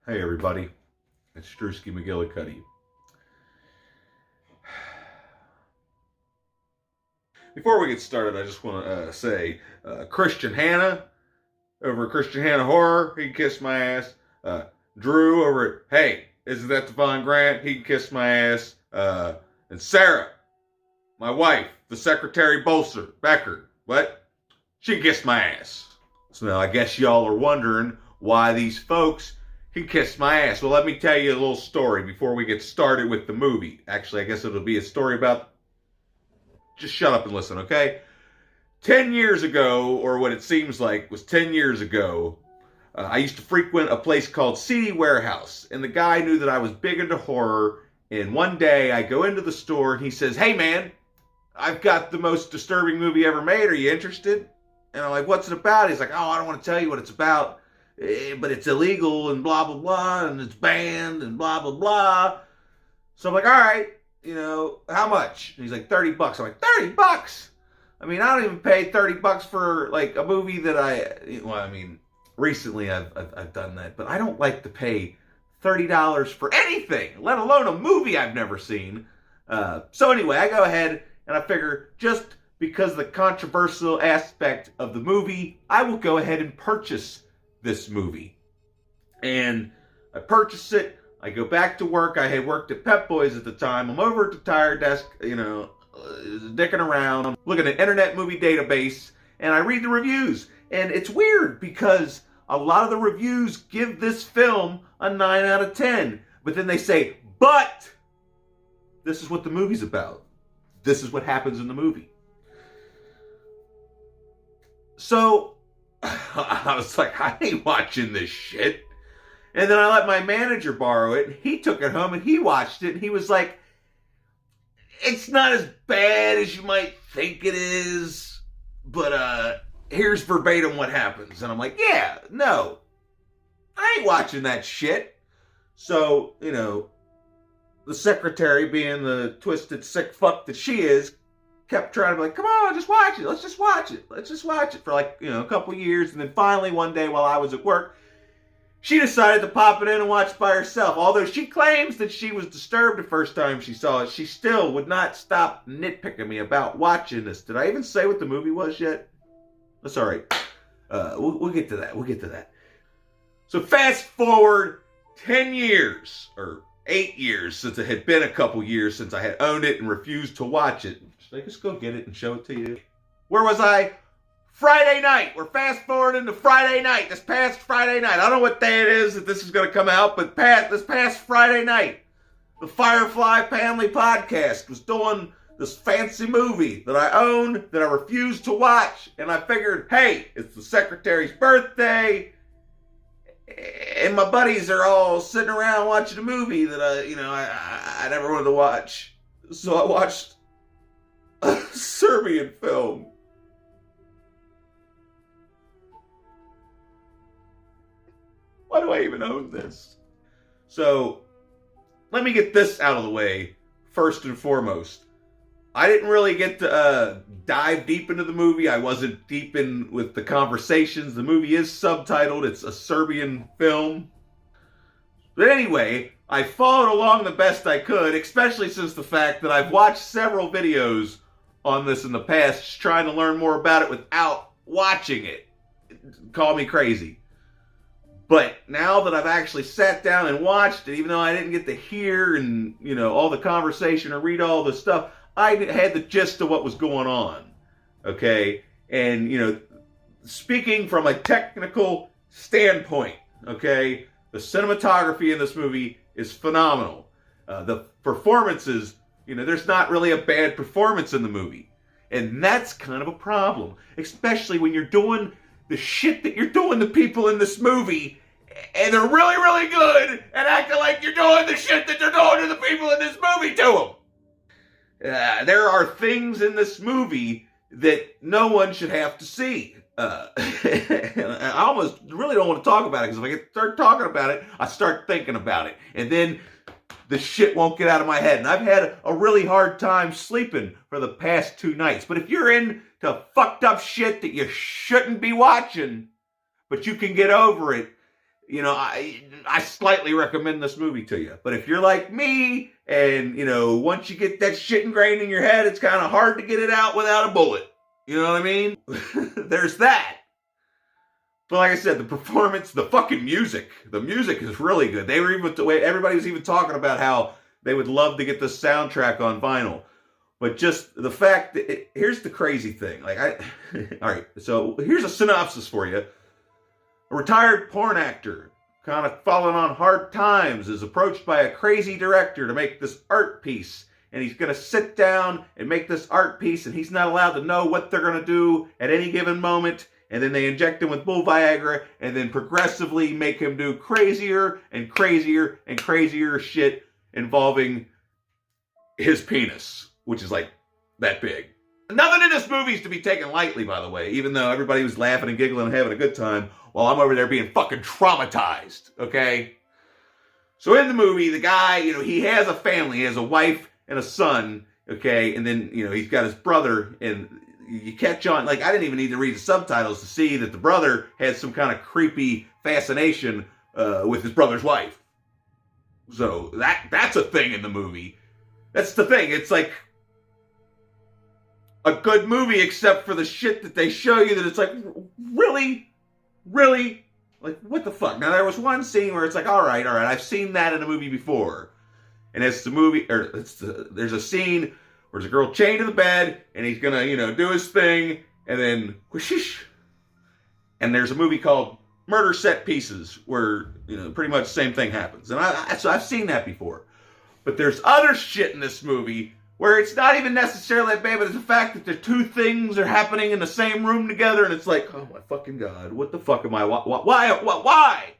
Hey everybody, it's Drewski McGillicuddy. Before we get started, I just want to say Christian Hannah over at Christian Hannah Horror, he can kiss my ass. Drew over at Hey, Isn't That Devon Grant, he can kiss my ass. And Sarah, my wife, the Secretary Bolster, Becker, what? She can kiss my ass. So now I guess y'all are wondering why these folks can kiss my ass. Well, let me tell you a little story before we get started with the movie. Actually, I guess it'll be a story about... Just shut up and listen, okay? 10 years ago, or what it seems like was 10 years ago, I used to frequent a place called CD Warehouse. And the guy knew that I was big into horror. And one day I go into the store and he says, "Hey man, I've got the most disturbing movie ever made. Are you interested?" And I'm like, "What's it about?" He's like, "Oh, I don't want to tell you what it's about. But it's illegal and blah, blah, blah, and it's banned and blah, blah, blah." So I'm like, "All right, how much?" And he's like, $30. I'm like, $30? I mean, I don't even pay $30 for like a movie that recently I've done that, but I don't like to pay $30 for anything, let alone a movie I've never seen. So anyway, I go ahead and I figure just because of the controversial aspect of the movie, I will go ahead and purchase this movie. And I purchase it. I go back to work. I had worked at Pep Boys at the time. I'm over at the tire desk, dicking around, looking at Internet Movie Database, and I read the reviews. And it's weird because a lot of the reviews give this film a 9 out of 10. But then they say, but this is what the movie's about. This is what happens in the movie. So I was like, I ain't watching this shit. And then I let my manager borrow it, and he took it home, and he watched it, and he was like, "It's not as bad as you might think it is, but here's verbatim what happens." And I'm like, "Yeah, no, I ain't watching that shit." So, the secretary, being the twisted sick fuck that she is, kept trying to be like, "Come on, just watch it. Let's just watch it. Let's just watch it," for a couple years. And then finally one day while I was at work, she decided to pop it in and watch by herself. Although she claims that she was disturbed the first time she saw it, she still would not stop nitpicking me about watching this. Did I even say what the movie was yet? That's all right. We'll get to that. We'll get to that. So fast forward 10 years, or 8 years, since it had been a couple years since I had owned it and refused to watch it. Should I just go get it and show it to you? Where was I? Friday night. We're fast forwarding to Friday night. This past Friday night. I don't know what day it is that this is going to come out, but this past Friday night, the Firefly Family Podcast was doing this fancy movie that I own, that I refused to watch, and I figured, hey, it's the secretary's birthday, and my buddies are all sitting around watching a movie that I never wanted to watch. So I watched a Serbian film. Why do I even own this? So, let me get this out of the way first and foremost. I didn't really get to dive deep into the movie. I wasn't deep in with the conversations. The movie is subtitled. It's a Serbian film. But anyway, I followed along the best I could, especially since the fact that I've watched several videos on this in the past, just trying to learn more about it without watching it. Call me crazy. But now that I've actually sat down and watched it, even though I didn't get to hear and, all the conversation or read all the stuff, I had the gist of what was going on. Okay? And, speaking from a technical standpoint, okay, the cinematography in this movie is phenomenal. The performances, there's not really a bad performance in the movie. And that's kind of a problem. Especially when you're doing the shit that you're doing to people in this movie, and they're really, really good, and acting like you're doing the shit that they're doing to the people in this movie to them. There are things in this movie that no one should have to see. I almost really don't want to talk about it, because if I start talking about it, I start thinking about it. And then the shit won't get out of my head. And I've had a really hard time sleeping for the past 2 nights. But if you're into fucked up shit that you shouldn't be watching, but you can get over it, I slightly recommend this movie to you. But if you're like me, and, once you get that shit ingrained in your head, it's kind of hard to get it out without a bullet. You know what I mean? There's that. But like I said, the performance, the fucking music, the music is really good. Everybody was even talking about how they would love to get this soundtrack on vinyl. But just the fact that, here's the crazy thing. All right, so here's a synopsis for you. A retired porn actor, kind of falling on hard times, is approached by a crazy director to make this art piece. And he's going to sit down and make this art piece, and he's not allowed to know what they're going to do at any given moment. And then they inject him with bull Viagra, and then progressively make him do crazier and crazier and crazier shit involving his penis, which is like that big. Nothing in this movie is to be taken lightly, by the way, even though everybody was laughing and giggling and having a good time, while I'm over there being fucking traumatized, okay? So in the movie, the guy, he has a family. He has a wife and a son, okay? And then, he's got his brother, and you catch on, I didn't even need to read the subtitles to see that the brother has some kind of creepy fascination with his brother's wife. So that's a thing in the movie. That's the thing. It's like a good movie except for the shit that they show you that it's like, really? Really? Like, what the fuck? Now, there was one scene where it's like, all right, I've seen that in a movie before. And there's a scene where there's a girl chained to the bed, and he's gonna, do his thing, and then whoosh. And there's a movie called Murder Set Pieces, where, pretty much the same thing happens. And so I've seen that before. But there's other shit in this movie where it's not even necessarily that bad, but it's the fact that the two things are happening in the same room together, and it's like, oh my fucking God, what the fuck am I, why?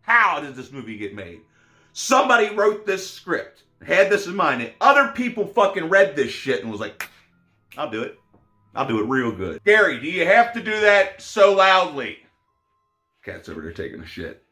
How did this movie get made? Somebody wrote this script, had this in mind, and other people fucking read this shit and was like, I'll do it. I'll do it real good. Gary, do you have to do that so loudly? Cat's over there taking a shit.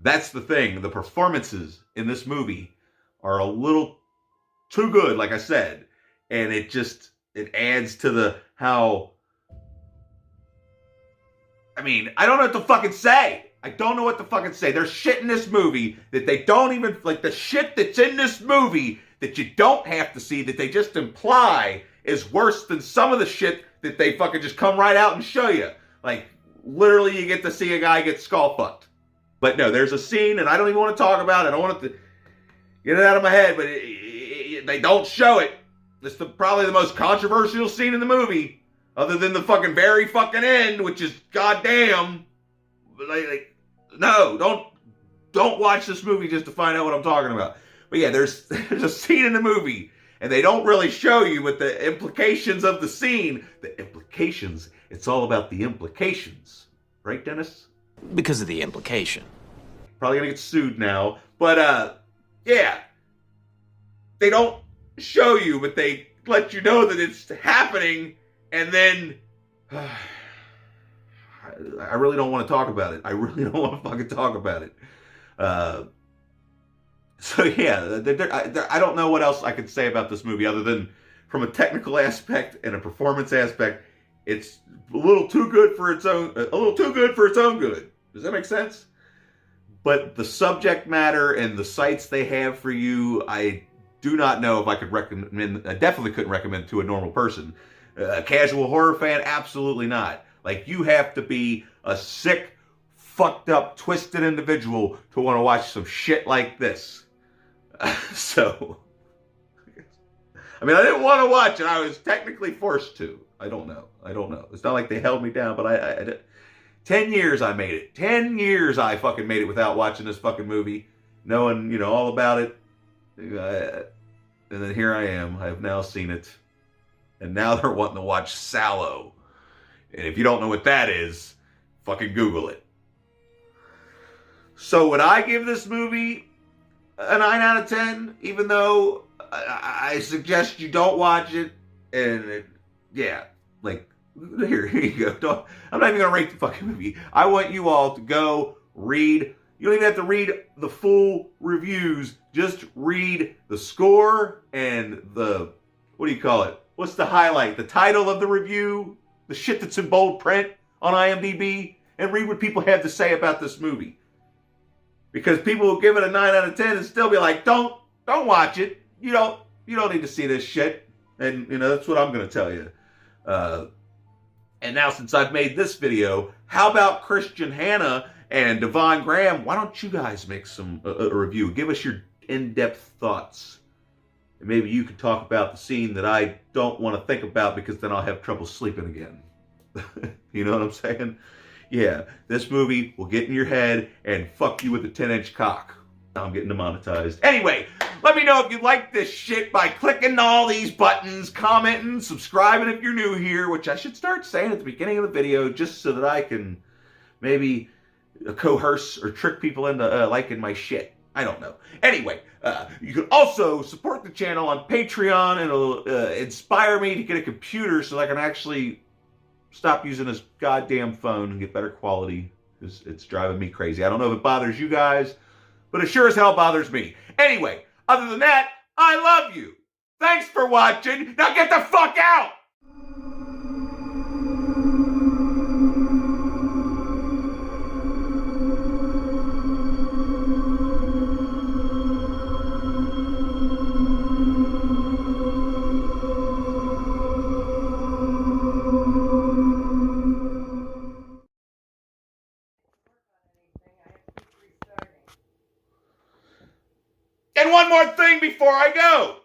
That's the thing. The performances in this movie are a little too good, like I said. And it adds to how... I don't know what to fucking say. There's shit in this movie that they don't even... Like, the shit that's in this movie that you don't have to see, that they just imply, is worse than some of the shit that they fucking just come right out and show you. Like, literally, you get to see a guy get skull fucked. But no, there's a scene, and I don't even want to talk about it. I don't want to get it out of my head, but they don't show it. It's probably the most controversial scene in the movie, other than the fucking very fucking end, which is goddamn. No, don't watch this movie just to find out what I'm talking about. But yeah, there's a scene in the movie, and they don't really show you what the implications of the scene. The implications. It's all about the implications, right, Dennis? Because of the implication. Probably gonna get sued now. But, yeah. They don't show you, but they let you know that it's happening, and then... I really don't want to talk about it. I really don't want to fucking talk about it. So, yeah. I don't know what else I could say about this movie, other than from a technical aspect and a performance aspect, it's a little too good for its own good. Does that make sense? But the subject matter and the sites they have for you, I do not know if I could recommend. I definitely couldn't recommend to a normal person. A casual horror fan, absolutely not. Like, you have to be a sick, fucked up, twisted individual to want to watch some shit like this. So, I didn't want to watch it. I was technically forced to. I don't know. It's not like they held me down, but I 10 years I made it. 10 years I fucking made it without watching this fucking movie, knowing, all about it. And then here I am. I have now seen it. And now they're wanting to watch Sallow. And if you don't know what that is, fucking Google it. So would I give this movie a 9 out of 10? Even though I suggest you don't watch it. And here you go. I'm not even going to rate the fucking movie. I want you all to go read. You don't even have to read the full reviews. Just read the score and what do you call it? What's the highlight? The title of the review? The shit that's in bold print on IMDb? and read what people have to say about this movie. Because people will give it a 9 out of 10 and still be like, don't watch it. You don't need to see this shit. And, that's what I'm going to tell you. And now, since I've made this video, how about Christian Hannah and Devon Graham? Why don't you guys make a review? Give us your in-depth thoughts. And maybe you could talk about the scene that I don't want to think about, because then I'll have trouble sleeping again. You know what I'm saying? Yeah, this movie will get in your head and fuck you with a 10-inch cock. Now I'm getting demonetized. Anyway, let me know if you like this shit by clicking all these buttons, commenting, subscribing if you're new here, which I should start saying at the beginning of the video just so that I can maybe coerce or trick people into liking my shit. I don't know. Anyway, you can also support the channel on Patreon, and it'll inspire me to get a computer so that I can actually stop using this goddamn phone and get better quality, because it's driving me crazy. I don't know if it bothers you guys, but it sure as hell bothers me. Anyway, other than that, I love you. Thanks for watching. Now get the fuck out! And one more thing before I go.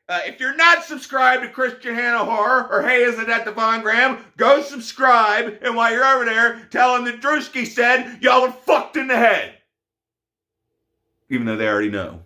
If you're not subscribed to Christian Hannah Horror, or Hey Isn't That Devon Graham, go subscribe, and while you're over there, tell them that Drewski said y'all are fucked in the head. Even though they already know.